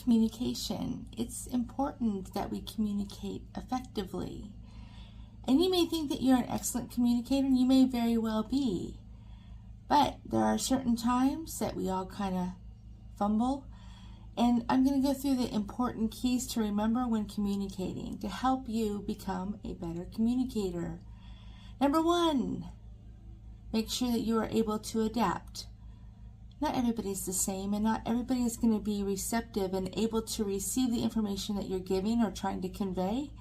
communication. It's important that we communicate effectively. And you may think that you're an excellent communicator, and you may very well be. But there are certain times that we all kind of fumble. And I'm going to go through the important keys to remember when communicating to help you become a better communicator. Number 1, make sure that you are able to adapt. Not everybody's the same, and not everybody is going to be receptive and able to receive the information that you're giving or trying to convey.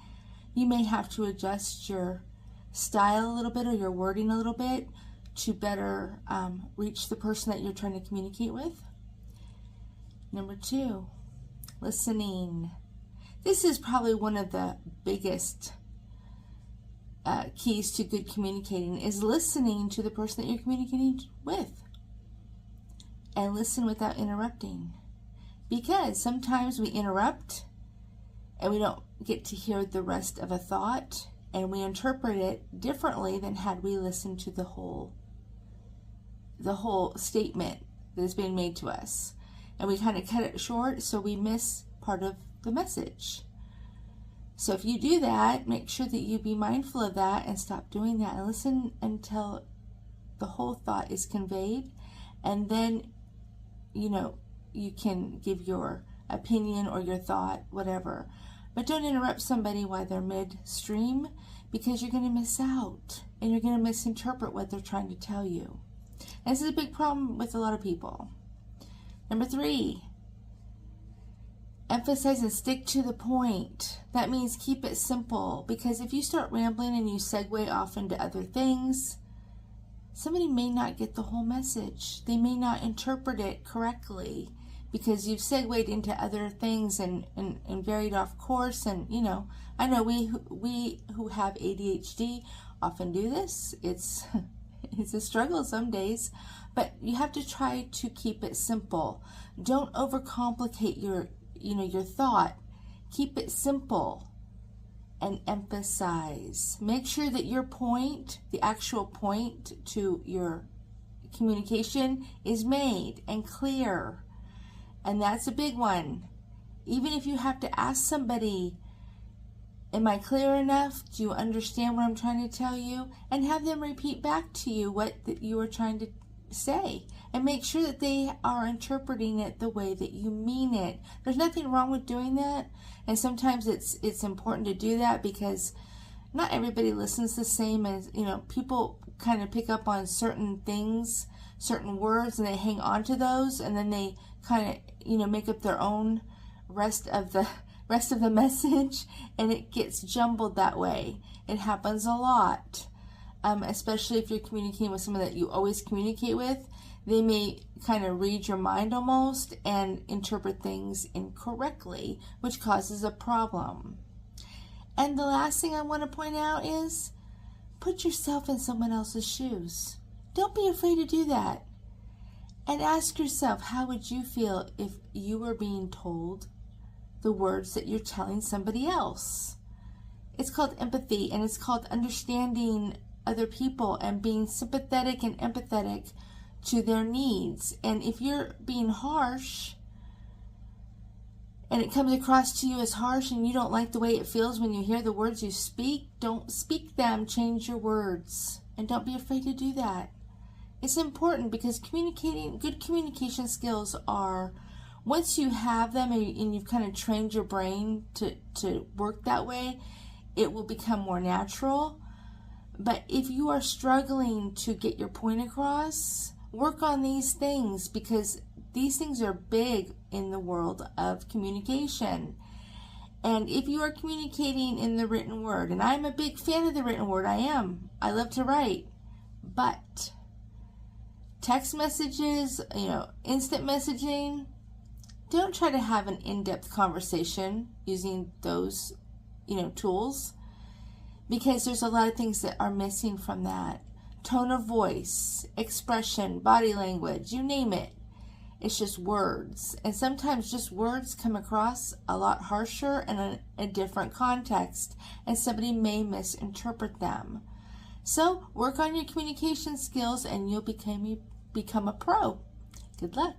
You may have to adjust your style a little bit or your wording a little bit to better reach the person that you're trying to communicate with. Number 2, listening. This is probably one of the biggest keys to good communicating, is listening to the person that you're communicating with. And listen without interrupting. Because sometimes we interrupt and we don't get to hear the rest of a thought, and we interpret it differently than had we listened to the whole statement that is being made to us. And we kind of cut it short, so we miss part of the message. So if you do that, make sure that you be mindful of that and stop doing that and listen until the whole thought is conveyed, and then you can give your opinion or your thought, whatever. But don't interrupt somebody while they're midstream, because you're going to miss out and you're going to misinterpret what they're trying to tell you. And this is a big problem with a lot of people. Number 3, emphasize and stick to the point. That means keep it simple, because if you start rambling and you segue off into other things, somebody may not get the whole message. They may not interpret it correctly because you've segued into other things and varied off course. And I know we who have ADHD often do this. It's a struggle some days, but you have to try to keep it simple. Don't overcomplicate your thought. Keep it simple and emphasize. Make sure that your point, the actual point to your communication, is made and clear. And that's a big one. Even if you have to ask somebody, am I clear enough? Do you understand what I'm trying to tell you? And have them repeat back to you what you are trying to say. And make sure that they are interpreting it the way that you mean it. There's nothing wrong with doing that. And sometimes it's important to do that, because not everybody listens the same as, people kind of pick up on certain things, certain words, and they hang on to those, and then they kind of, make up their own rest of the message, and it gets jumbled that way. It happens a lot, especially if you're communicating with someone that you always communicate with. They may kind of read your mind almost and interpret things incorrectly, which causes a problem. And the last thing I want to point out is put yourself in someone else's shoes. Don't be afraid to do that. And ask yourself, how would you feel if you were being told the words that you're telling somebody else? It's called empathy, and it's called understanding other people and being sympathetic and empathetic to their needs. And if you're being harsh and it comes across to you as harsh and you don't like the way it feels when you hear the words you speak, don't speak them. Change your words, and don't be afraid to do that. It's important, because good communication skills are, once you have them and you've kind of trained your brain to work that way, it will become more natural. But if you are struggling to get your point across, work on these things, because these things are big in the world of communication. And if you are communicating in the written word, and I'm a big fan of the written word, I love to write, but text messages, instant messaging, don't try to have an in-depth conversation using those, tools, because there's a lot of things that are missing from that. Tone of voice, expression, body language, you name it. It's just words. And sometimes just words come across a lot harsher and in a different context, and somebody may misinterpret them. So work on your communication skills and you'll become a pro. Good luck.